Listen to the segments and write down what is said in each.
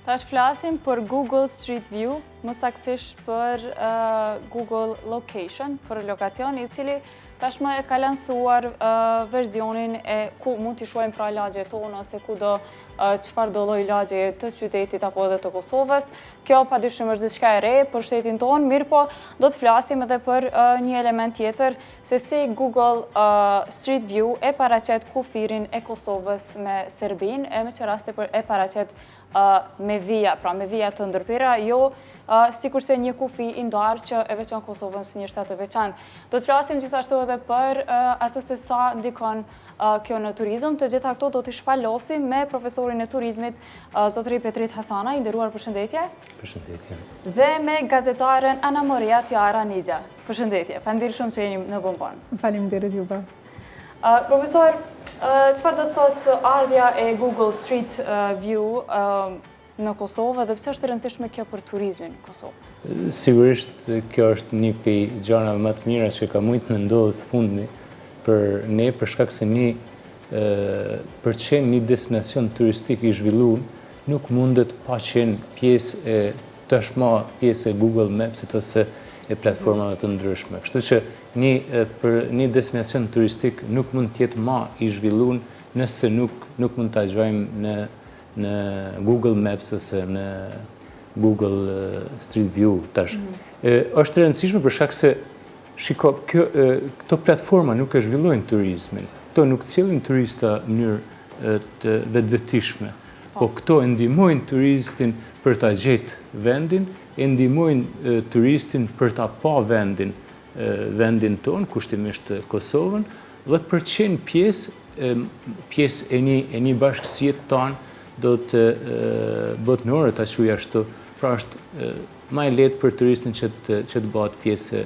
Tash flasim për Google Street View, më saktësisht për Google Location, për lokacion i cili tashmë e ka lansuar versionin e ku mund t'i shohim pra lagjet tonë ose kudo çfarë do lloj lagje të qytetit apo edhe të Kosovës. Kjo padyshim është diçka e re për shtetin tonë, mirë po do të flasim edhe për një element tjetër, se si Google Street View e paraqet kufirin e Kosovës me Serbinë, e me që raste e paraqet me vija, pra me vija të ndërpira, jo sikurse një kufi i ndarë që e veçon Kosovën si një shtet të veçantë. Do të flasim gjithashtu edhe për atë se sa ndikon kjo në turizëm. Të gjitha këto do t'i shpalosim me profesorin e turizmit, zotëri Petrit Hasana, i nderuar përshëndetje. Përshëndetje. Dhe me gazetaren Ana Maria Tiara Nigja. Përshëndetje. Faleminderit shumë që jeni në Bombon. Faleminderit juve. Profesor, çfarë do të thotë ardhja e Google Street View në Kosovë dhe pse është e rëndësishme kjo për turizmin në Kosovë? Sigurisht kjo është një prej gjërave më të mira që ka mujt me ndodhë së fundmi për ne, për shkak se për të qenë një destinacion turistik i zhvilluar, nuk mundet pa qenë pjesë e Google Maps ose e platformave të ndryshme. Kështu që për një destinacion turistik nuk mund të jetë më i zhvilluar nëse nuk mund ta gjojmë në Google Maps ose në Google Street View tash. Është e rëndësishme për shkak se shiko, këto platforma nuk e zhvillojnë turizmin. Këto nuk cilin turista në mënyrë të vetëvetishme, po këto e ndihmojnë turistin për ta gjetë vendin, e ndihmojnë turistin për ta pa vendin tonë, kushtimisht Kosovën, dhe për të qenë pjesë e një bashkësie tonë do të botënore ta quaj ashtu. Pra është më e lehtë për turistin që të bëhet pjesë.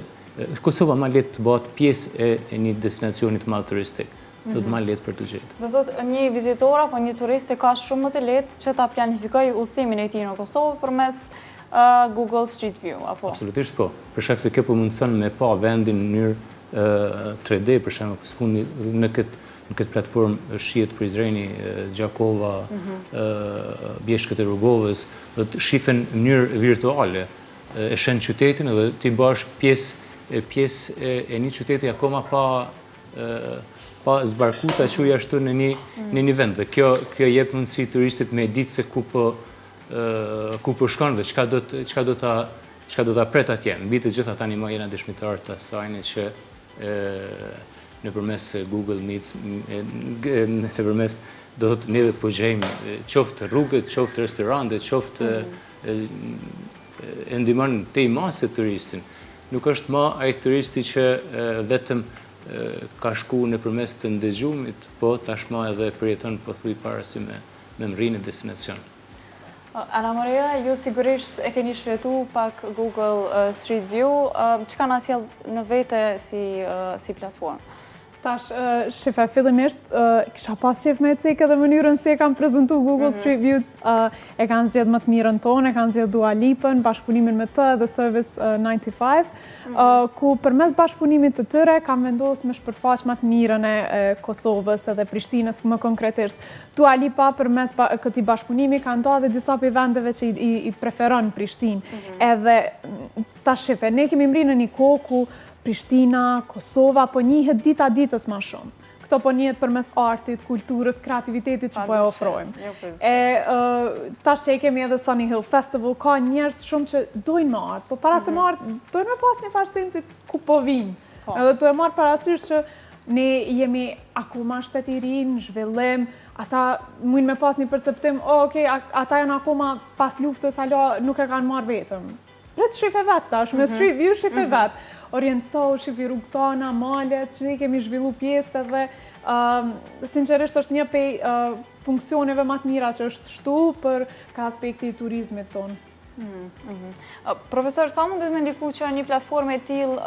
Kosova më lehtë të bëhet pjesë e një destinacioni të madh turistik. Do të më lehtë për të gjetur. Do thotë një vizitor apo një turist ka shumë më të lehtë që ta planifikojë udhëtimin e tij në Kosovë përmes Google Street View, apo? Absolutisht po. Për shkak se kjo po mundson me pa vendin në mënyrë 3D, për shembull, së fundi në këtë platformë shihet Prizreni, Gjakova, Bjeshkët e Rrugovës, do të shihen në mënyrë virtuale, e shën qytetin dhe ti bësh pjesë e një qyteti akoma pa zbarkuar ta quaj ashtu në një vend. Dhe kjo jep mundësi turistit me ditë se ku po shkon dhe çka do ta pret atje. Mbi të gjitha tani më jena dëshmitar të asaj që nëpërmes Google Meets, nëpërmes do të neve po gjejmë qoftë rrugët, qoftë restorante, qoftë e ndihmon te i masë turistin. Nuk është më ai turisti që vetëm ka shku nëpërmes të ndëgjumit, po tashmë edhe përjeton pothuaj parasi me mrrinë e destinacion. Ana Maria, ju sigurisht e keni shfletu pak Google Street View, çka na sjell në vete si platformë? Tash, shefa, fillimisht, kisha pas qef me cekë edhe mënyrën se e kam prezentu Google Street View, e kanë zgjedhë më të mirën tonë, e kanë zgjedhë Dua Lipën, bashkëpunimin me të dhe Service 95, ku përmes bashkëpunimit të tyre kam vendosur me shpërfaq më të mirën e Kosovës edhe Prishtinës më konkretisht. Dua Lipa përmes këtij bashkëpunimi ka ndodhur dhe disa prej vendeve që i preferon Prishtinë. Edhe tash shefe, ne kemi mrinë në një kohë ku Prishtina, Kosova, po njihet dita ditës më shumë. Këto po njihet përmes artit, kulturës, kreativitetit që po e ofrojmë. Tash që kemi edhe Sunny Hill Festival, ka njerëz shumë që dojnë me art, po para se me art, dojnë me pas një farsin si ku po vinë. Edhe tu e marrë parasysh që ne jemi akoma shtet i ri, në zhvillim, ata mund me pas një perceptim, ata janë akoma pas luftës, nuk e kanë marrë vetëm. Letë shife vetë tash, me Street View shife vetë. Orientohu, shifi rrugtana, malet, që ne kemi zhvillu pjesë dhe sinqerisht është një prej funksioneve më të mira që është shtu për ka aspekti i turizmit tonë. Profesor, sa mundet me ndiku që një platformë e tillë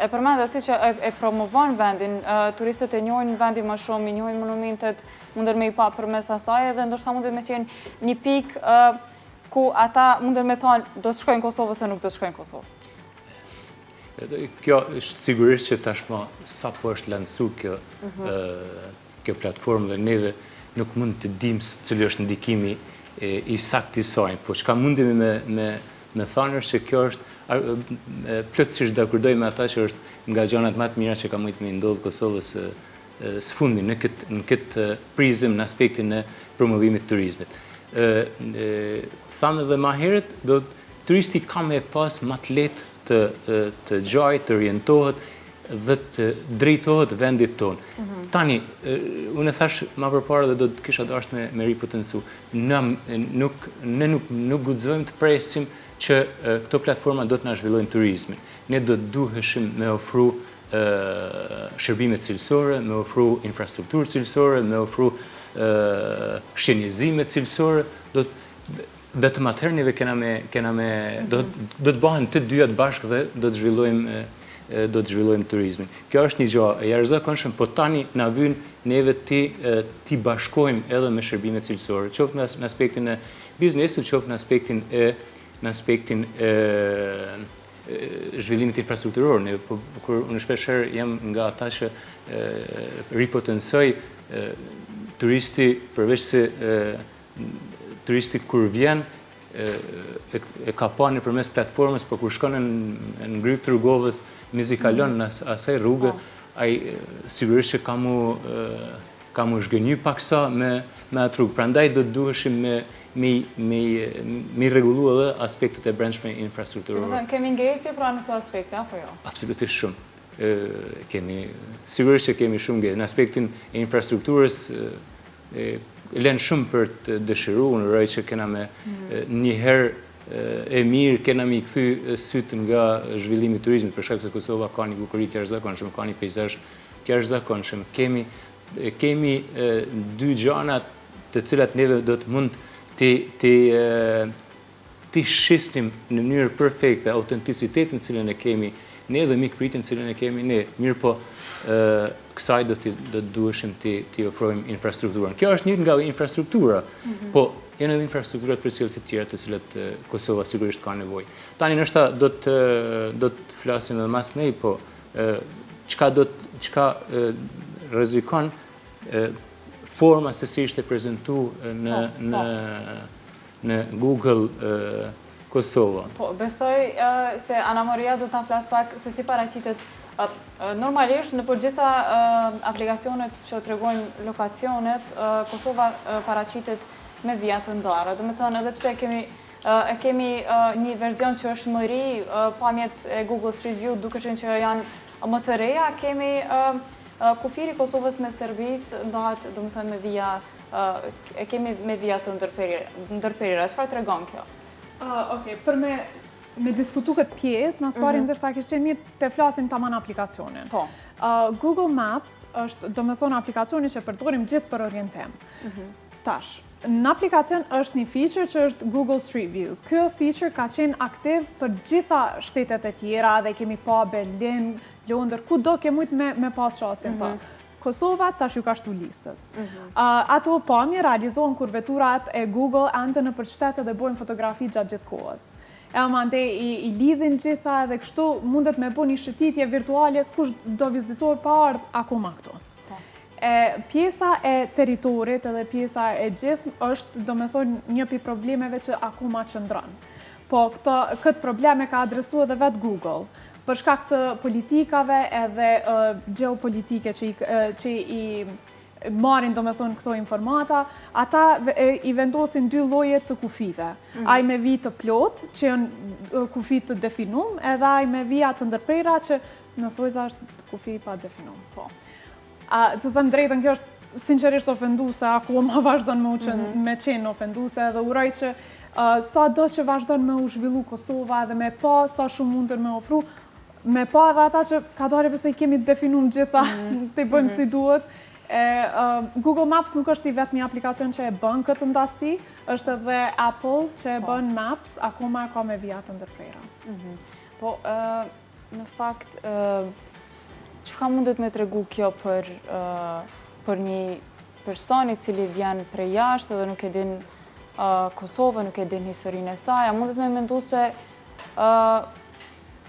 e përmend aty që e promovon vendin, turistët e njohin vendin më shumë, i njohin monumentet, mundet me i pa përmes asaj dhe ndoshta mundet me qenë një pikë ku ata mundet me thonë do të shkojnë në Kosovë ose nuk do të shkojnë në Kosovë. Kjo është sigurisht që tashmë sa po është lansu kjo platformë dhe neve nuk mund të dimë cili është ndikimi i saktisojnë. Po çka mundemi me thënë është që kjo është plotësisht dakordoj me ata që është nga gjanat më të mira që ka mujtë me ndodhë Kosovës së fundi në këtë prizëm në aspektin e promovimit të turizmit. Thamë edhe ma herët, turisti ka me pas më të lehtë të gjajë, të orientohet dhe të drejtohet vendit tonë. Tani, unë e thash ma përpara dhe do të kisha dashur me ripotencu. Ne nuk guxojmë të presim që këto platforma do të na zhvillojnë turizmin. Ne do të duheshim me ofru shërbime cilësore, me ofru infrastrukturë cilësore, me ofru shqenjëzime cilësore, vetëm atëherë neve do të bëhen të dyja të bashkë dhe do të zhvillojmë turizmin. Kjo është një gjë e jashtëzakonshme, po tani na vjen neve ti bashkojmë edhe me shërbime cilësore, qoftë në aspektin e biznesit, qoftë në aspektin e zhvillimit infrastrukturor. Kur unë shpeshherë jam nga ata që ripotensoj turisti, përveç se turisti kur vjen e ka pa nëpërmes platformës, por kur shkon në ngryp të rrugovës, mezi kalon në asaj rrugë, ai sigurisht që ka mu zhgënjy paksa me atë rrugë. Prandaj do të duheshim me rregullu edhe aspektet e brendshme infrastrukturore. Kemi ngecje pra në këto aspekte, apo jo? Absolutisht shumë. Sigurisht që kemi shumë ngecje. Në aspektin e infrastrukturës lënë shumë për të dëshiruar, në rreth që kena me një herë e mirë kena me i kthy sytë nga zhvillimi i turizmit, për shkak se Kosova ka një bukuri të jashtëzakonshme, ka një peizazh të jashtëzakonshëm. Kemi dy gjëra të cilat neve do të mund të shisnim në mënyrë perfekte autenticitetin cilën e kemi ne dhe mikpritin cilën e kemi ne. Mirë po, kësaj do të duheshim të ofrojmë infrastrukturën. Kjo është një nga infrastruktura, po janë edhe infrastrukturat përcjellëse të tjera të cilat Kosova sigurisht ka nevojë. Tani nështë do të flasim edhe mas nej, po çka rrezikon forma se si ishte prezentu në Google Kosova. Po, besoj se Ana Maria do të flas pak se si paraqitet. Normalisht, në përgjitha aplikacionet që tregojnë lokacionet, Kosova paraqitet me vija të ndara. Do me thënë, edhe pse kemi një verzion që është më ri, pamjet e Google Street View duke qenë që janë më të reja, kemi kufiri Kosovës me servis, ndohet, do me thënë, me vija, kemi me vija të ndërperira. Çfarë tregon kjo? Okej, për me diskutu këtë pjesë, në pari ndërsa kishtë qenë mirë të flasim taman aplikacionin. Po. Google Maps është, do me thonë, aplikacioni që përdorim gjithë për orientem. Tash, në aplikacion është një feature që është Google Street View. Kjo feature ka qenë aktiv për gjitha shtetet e tjera dhe kemi pa Berlin, Londër, ku do ke mujtë me pas shasin të. Kosova tash ju ka shtu listës. Ato pamje realizohen kur veturat e Google ande në për qytete dhe bojnë fotografi gjatë gjithë kohës. Mande i lidhin gjitha dhe kështu mundet me bo një shëtitje virtuale kush do vizitor pa ardhë akoma këto. Pjesa e teritorit edhe pjesa e gjithë është, do me thonë, një pi problemeve që akoma qëndron. Po këtë probleme ka adresu edhe vetë Google. Për shkak të politikave edhe geopolitike që i marrin, do me thonë, këto informata, ata i vendosin dy lloje të kufive. Ai me vi të plot, që janë kufi të definum, edhe ai me vija të ndërprera, që në thojza është kufi pa definum. Po. Të thëmë drejtën, kjo është sinqerisht ofenduese, akoma vazhdon me qenë ofenduese, dhe uroj që sa do që vazhdon me u zhvillu Kosova dhe me pa sa shumë mundën me ofru, me pa edhe ata që ka dore përse i kemi definum gjitha, të i bëjmë si duhet. Google Maps nuk është i vetë një aplikacion që e bën këtë ndasi, është edhe Apple që e bën Maps, akoma ka me vija të ndërprera. Po, në fakt, çka mundet me tregu kjo për një personi cili vjen prej jashtë dhe nuk e din Kosovën, nuk e din historinë e saj, a mundet me mendu se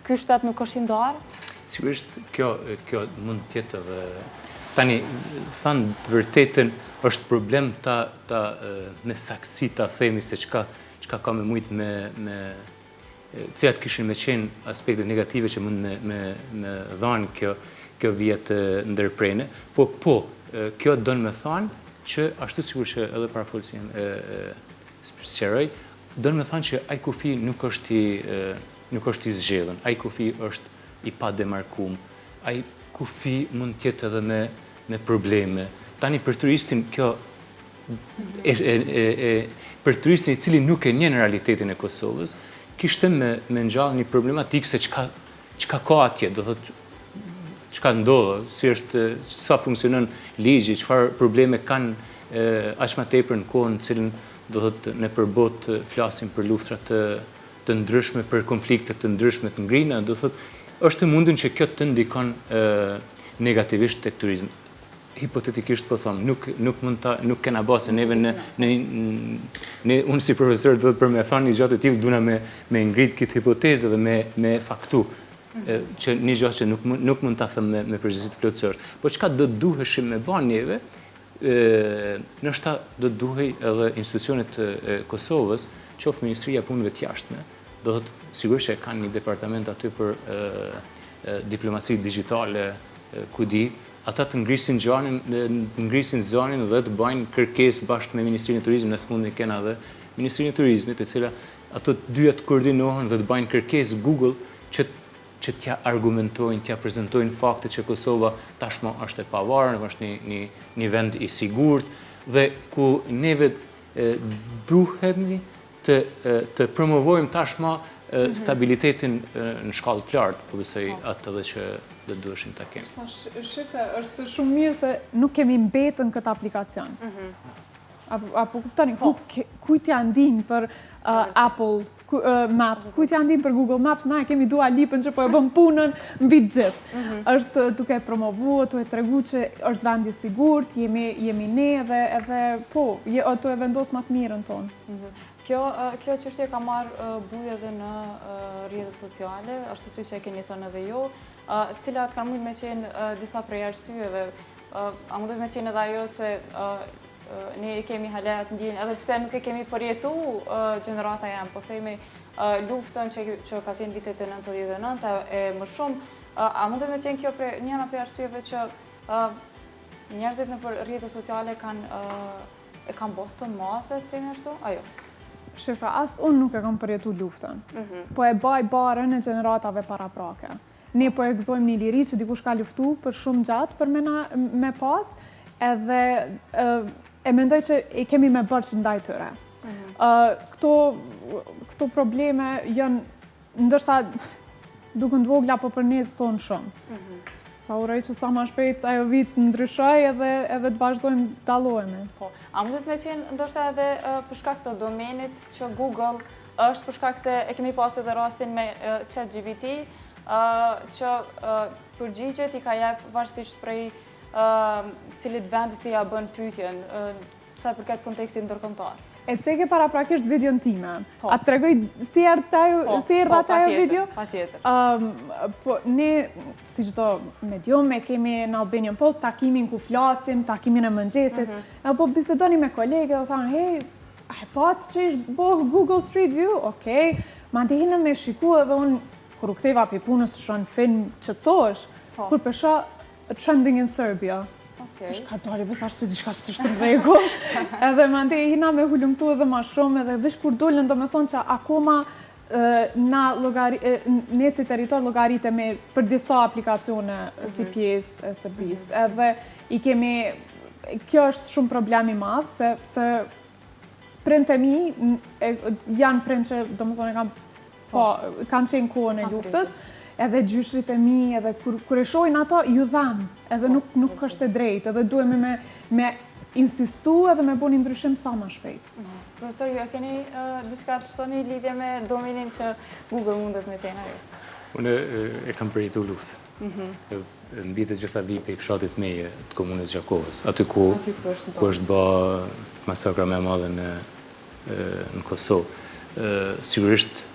ky shtet nuk është i ndarë? Sigurisht kjo mund tjetë dhe tani, thanë vërtetën, është problem me saksi ta themi se çka ka me mujt me cilat kishin me qenë aspektet negative që mund me dhanë kjo vjet ndërprene, po kjo don me thënë që ashtu sikur që edhe parafolësia sqaroj, don me thënë që ai kufi nuk është i zgjedhën, ai kufi është i pademarkuar, ai kufi mund të jetë edhe me probleme. Tani për turistin kjo për turistin i cili nuk e njeh realitetin e Kosovës, kishte me ngjall një problematikë se çka ka atje, do thotë çka ndodh, sa funksionon ligji, çfarë probleme kanë aq më tepër në kohën në cilën do thotë ne për botë flasim për luftra të ndryshme, për konflikte të ndryshme të ngrina, do thotë është e mundur që kjo të ndikon negativisht tek turizmi. Hipotetikisht po them, nuk kena base neve unë si profesor do të për me thënë një gjatë e tillë duna me ngrit këtë hipotezë dhe me faktu që një gjatë që nuk mund ta them me përgjegjësi të plotësisht. Po çka do duheshim me bën neve, ndoshta do duhej edhe institucionet e Kosovës, qoftë Ministria e Punëve të Jashtme, do thotë sigurisht që kanë një departament aty për diplomaci digjitale, ku di, ata të ngrisin zonin dhe të bëjnë kërkesë bashkë me Ministrinë e Turizmit, në fundin kena dhe Ministrinë e Turizmit, e cila ato të dyja të koordinohen dhe të bëjnë kërkesë Google që t'ja argumentojnë, t'ja prezantojnë faktet që Kosova tashmë është e pavarur, është një vend i sigurt dhe ku neve duhemi të promovojmë tashmë stabilitetin në shkallë të lartë, po besoj atë edhe që do duheshim ta kemi. Shife, është shumë mirë se nuk kemi mbetën këtë aplikacion. Apo kuptoni, kujt ja ndin për Apple Maps, kujt ja ndin për Google Maps, na e kemi Dua Lipën që po e bën punën mbi gjithë. Është duke promovuar, duke treguar që është vend i sigurt, jemi ne edhe po, ato e vendos më të mirën tonë. Kjo çështje ka marrë bujë edhe në rrjetet sociale, ashtu siç e keni thënë edhe ju, cilat kanë mujtë me qenë disa prej arsyeve. A mundet me qenë edhe ajo se ne kemi halet ndjenjë, edhe pse nuk e kemi përjetu gjenerata jam, po themi luftën që ka qenë vitet e 99 e më shumë, a mundet me qenë kjo njëra prej arsyeve që njerëzit në rrjetet sociale e kanë bërë të madhe, themi ashtu? Ajo. Shifa, as unë nuk e kam përjetu luftën, po e baj barën e gjeneratave paraprake. Ne po e gëzojmë një liri që dikush ka luftu për shumë gjatë për me pas, edhe e mendoj që i kemi me bërë që ndaj tëre. Këto probleme janë ndoshta duke ndvogla, po për ne thonë shumë. Sa uroj që sa ma shpejt ajo vit ndryshoj edhe të vazhdojmë dallohemi. Po, a mundet me qenë ndoshta edhe për shkak të domenit që Google është, për shkak se e kemi pas edhe rastin me ChatGPT, që përgjigjet i ka jep varësisht prej cilit vendit të ja bën pyetjen, sa përket kontekstit ndërkombëtar. E ceke paraprakisht videon time. A të tregoj si erdhë ajo video? Patjetër. Po, ne, si çdo medium, e kemi në Albanian Post takimin ku flasim, takimin e mëngjesit, apo bisedoni me kolege dhe thanë, hej, a e patë që ishtë bëhë Google Street View? Okej, ma të hinën me shiku edhe unë, kur u ktheva për punës shën film qëtësosh, kur përsha Trending in Serbia. Shka dali vë thashtë se diçka së është në rregull. Edhe më ande hina me hullumtu edhe ma shumë, edhe vish kur dollën do me thonë që akoma ne si territor logaritemi për disa aplikacione si pjesë e Serbisë. Edhe i kemi, kjo është shumë problemi madhë, se prindët e mi janë prindë që do me thonë kanë qenë kohën e luftës, edhe gjyshrit e mi, edhe kur e shojnë ato, ju dhamë, edhe nuk është e drejtë, edhe duhemi me insistu edhe me bo një ndryshim sa ma shpejt. Profesor, ju e keni diçka të shtoni lidhje me domenin që Google mundet me qenë ajo? Unë e kam përjetu luftë. Mbi të gjitha vipe i fshatit meje të komunës Gjakovës, aty ku është bë masakra me madhe në Kosovë. Sigurisht,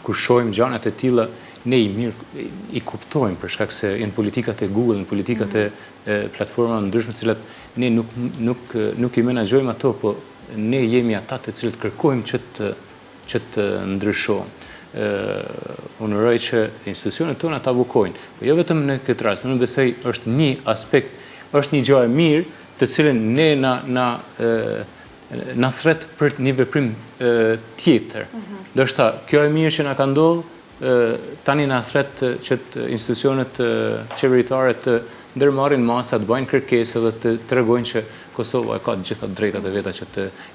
kur shojmë gjanat e tilla, ne i kuptojmë për shkak se janë politikat e Google, në politikat e platformave ndryshme, të cilat ne nuk i menaxhojmë ato, po ne jemi ata të cilët kërkojmë që të ndryshojmë. Unë uroj që institucionet tona ta avokojnë, po jo vetëm në këtë rast, unë besoj është një aspekt, është një gjë e mirë, të cilën ne na thret për një veprim tjetër. Do shta, kjo e mirë që na ka ndodhur, tani na thret që institucionet qeveritare të ndërmarrin masa, të bëjnë kërkesë dhe të tregojnë që Kosova e ka të gjitha drejtat e veta që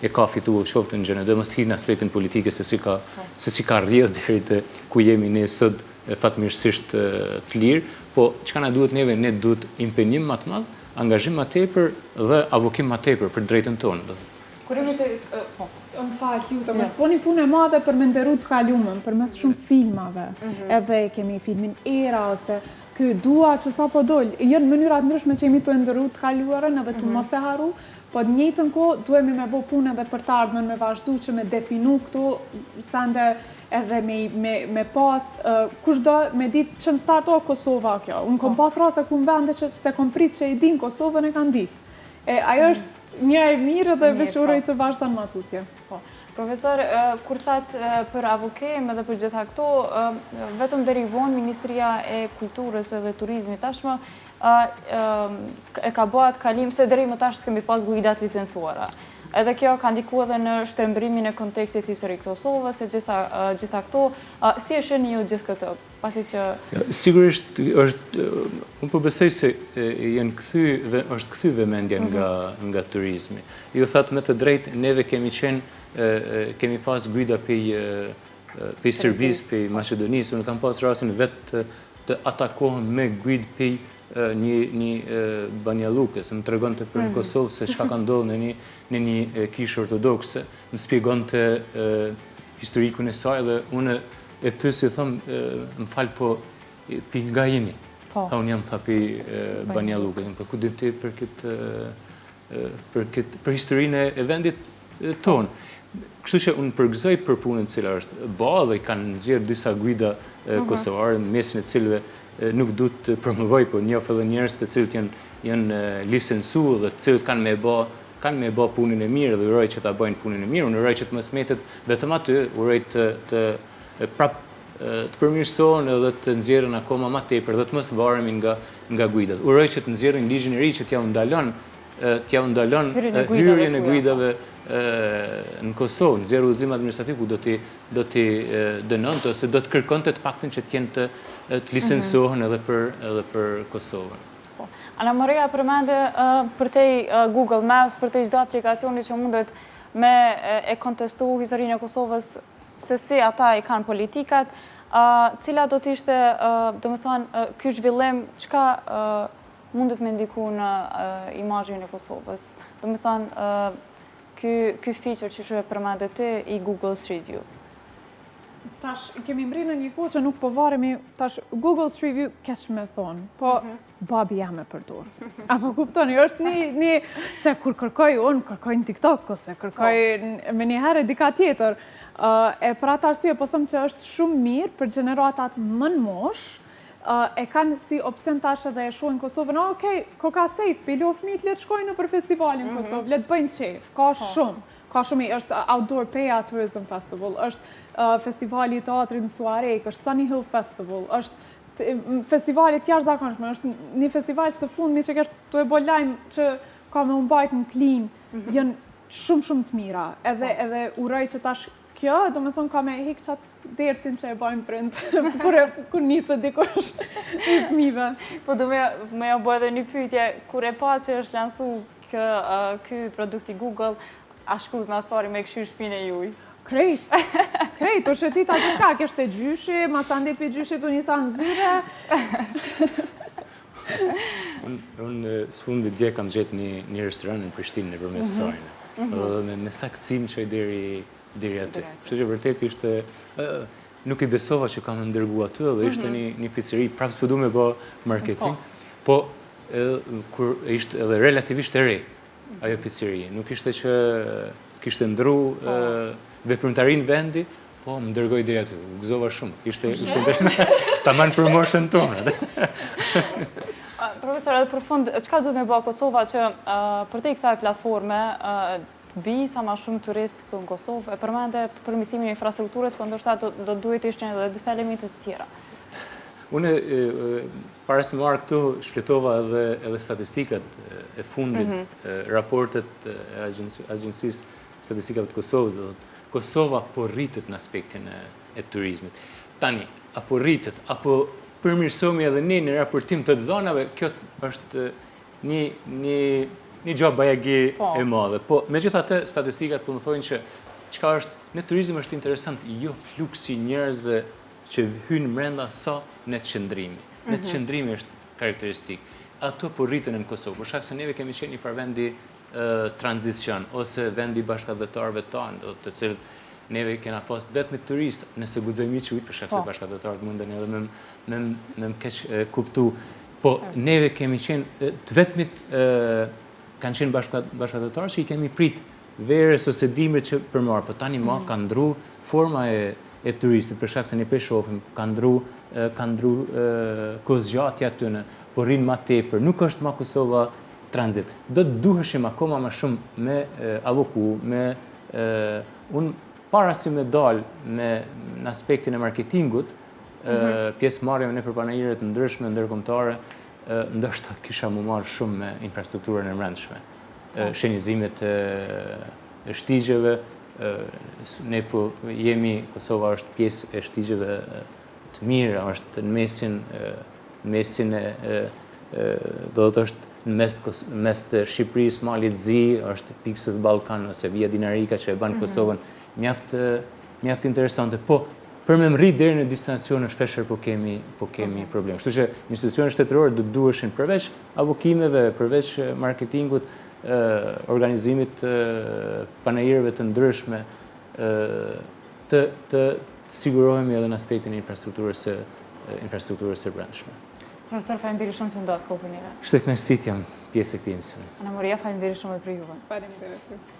e ka fituar qoftë në gjene, dhe mos hinë aspektin politike se si ka rrjedhur deri te ku jemi ne sot fatmirësisht të lirë, po çka na duhet neve, ne duhet impenjim më të madh, angazhim më tepër dhe avokim më tepër për drejtën tonë. Më fal, lutem, po një punë e madhe për me nderu të kaluamën, përmes shumë filmave. Edhe kemi filmin Era ose ky dua që sapo dol, janë mënyra të ndryshme që jemi të nderu të kaluarën edhe të mos e harru, po në njëjtën kohë duhemi me bë punë edhe për të ardhmen, me vazhdu që me definu këtu sande edhe me pas kushdo me ditë që në starto Kosova kjo. Unë kom pas raste ku në vende që se kom prit që i din Kosovën e kanë ditë. Ajo është një e mirë dhe veçuroj që vazhdan më tutje. Profesor, kur thatë për avokim edhe për gjitha këto, vetëm deri vonë Ministria e Kulturës edhe Turizmit tashmë e ka bëhat kalim se deri më tash s'kemi pas guidat licencuara. Edhe kjo ka ndiku edhe në shtrembërimin e kontekstit historik të Kosovës, e gjitha këto. Si e shihni ju gjithë këtë? Pasi që... Sigurisht, unë përbesoj se është kthy vëmendja nga turizmi. Ju thatë me të drejtë, neve kemi pas guida për Serbisë, për Maqedonisë, unë kam pas rastin vetë të atakohem me guidë për një Banja Lukës, më tregon të për në Kosovë se çka ka ndodhur në një kishë ortodokse, më spjegon të historikun e saj dhe unë e pyesi thëmë, më falë po pi nga jeni. Tha unë jam tha pi Banja Lukës, për ku din ti për historinë e vendit tonë. Kështu që unë përgëzoj për punën cila është ba dhe i kanë nxjerrë disa guida kosovare, në mesin e cilëve nuk du të promovoj, po njoh edhe njerëz të cilët janë licencuar dhe të cilët kanë me bë punën e mirë dhe uroj që ta bëjnë punën e mirë, unë uroj që të mos metet vetëm aty, uroj të përmirësohen edhe të nxjerrin akoma më tepër dhe të mos varemi nga guidat. Uroj që të nxjerrin ligjin e ri që t'ja ndalon hyrjen e guidave në Kosovë, nxjerr udhëzim administrativ ku do t'i dënonte ose do të kërkonte të paktën që t'jenë të licencohen edhe për Kosovën. Ana Maria përmende për te Google Maps, për te çdo aplikacioni që mundet me e kontestu historinë e Kosovës, se si ata i kanë politikat, cila do t'ishte, do me thonë, ky zhvillim, çka mundet me ndiku në imazhin e Kosovës? Do me thonë, ky feature që shumë përmende ti i Google Street View. Tash, kemi mri në një kohë që nuk po varemi, tash, Google Street View keq me thonë, po babi jam e përdur. Apo kuptoni, është një, se kur kërkoj unë, kërkoj në TikTok, ose kërkoj me një herë dika tjetër. E për atë arsye, po thëmë që është shumë mirë për gjeneratat më në mosh, e kanë si opsion tash edhe e shohin Kosovën, okej, ko ka sejt, pilo fëmijët le të shkojnë për festivalin Kosovë, le të bëjnë qef, ka shumë. Ka shumë, është Outdoor Peja Tourism Festival, është festivali i teatrit në Suarek, është Sunny Hill Festival, është festivali të jashtëzakonshme, është një festival së fundmi që kështë të e bo lajmë që ka me umbajt në klin, janë shumë të mira. Edhe uroj që tash kjo, do me thonë ka me hik qatë dertin që e bajmë prind, kur nisë dikush i fëmijëve. Po du me ja bo edhe një pyetje, kur e pa që është lansu ky produkti Google, a shkut mas pari me këshyr shpinë e juj? Krejt, o shëtit atë ka, kështë e gjyshi, mas ande për gjyshit u njësa në zyre. Unë së fundi dje kam gjetë një restoran në Prishtinë në përmes sajnë, me saksim që i deri aty. Kështë që vërtet ishte, nuk i besova që kam ndërgu aty dhe ishte një pizzeri, prapë s'pëdu me bë marketing, po ishte edhe relativisht e re ajo pizzeri. Nuk ishte që kishte ndru veprimtarin vendi, Po, më dërgoj deri aty, u gëzova shumë, ishte interesant, ta manë promotion tonë. Profesor, edhe për fund, çka duhet me bëha Kosova që për te kësaj platforme bi sa ma shumë turist këtu në Kosovë, e përmende përmirësimin e infrastrukturës, por ndoshta do duhet ishte edhe disa elemente të tjera. Unë, para se më marrë këtu, shfletova edhe statistikat e fundit, raportet e Agjencisë Statistikave të Kosovës. Kosova po rritet në aspektin e turizmit. Tani, apo rritet, apo përmirësohemi edhe ne në raportim të dhënave, kjo është një gjë bajagi e madhe. Po, megjithatë, statistikat po më thojnë që çka është në turizëm është interesant jo fluksi njerëzve që hynë brenda sa në qëndrimi. Në qëndrimi është karakteristik. Ato po rritën në Kosovë, për shkak se neve kemi qenë një farë vendi tranzicion, ose vendi bashkëdhetarëve tanë, të cilët neve kena pas vetëm turistë, nëse guxojmë i qujtë, për shkak se bashkëdhetarët munden edhe me më keq kuptu. Po, neve kemi qenë të vetmit kanë qenë bashkëdhetarë që i kemi prit verës ose dimrit që përmarë, po tani ma ka ndru forma e turistit, për shkak se ne pe shohim, ka ndru kozgjatja atyne, po rrinë ma tepër, nuk është ma Kosova tranzit. Do të duheshim akoma ma shumë me avoku, unë para si me dalë në aspektin e marketingut, pjesë marrjeve në përpanajiret ndryshme, ndërkombëtare, ndoshta kisha më marrë shumë me infrastrukturën e brendshme. Shenjizimet e shtigjeve, ne po jemi, Kosova është pjesë e shtigjeve të mira, është në mesin do të është në mes të Shqipërisë, Malit Zi, është pikës të Ballkan ose Via Dinarika që e banë Kosovën, mjaft interesante. Po, për me më rritë deri në destinacione shpeshher po kemi problem. Kështu që institucionet shtetërore do të duheshin përveç avokimeve, përveç marketingut, organizimit panajirëve të ndryshme, të sigurohemi edhe në aspektin e infrastrukturës së brendshme. Profesor, faleminderit shumë që ndohet kohën njëra. Ishte kënaqësi jam pjesë e këtij emisioni. Ana Maria, faleminderit shumë për juve. Faleminderit.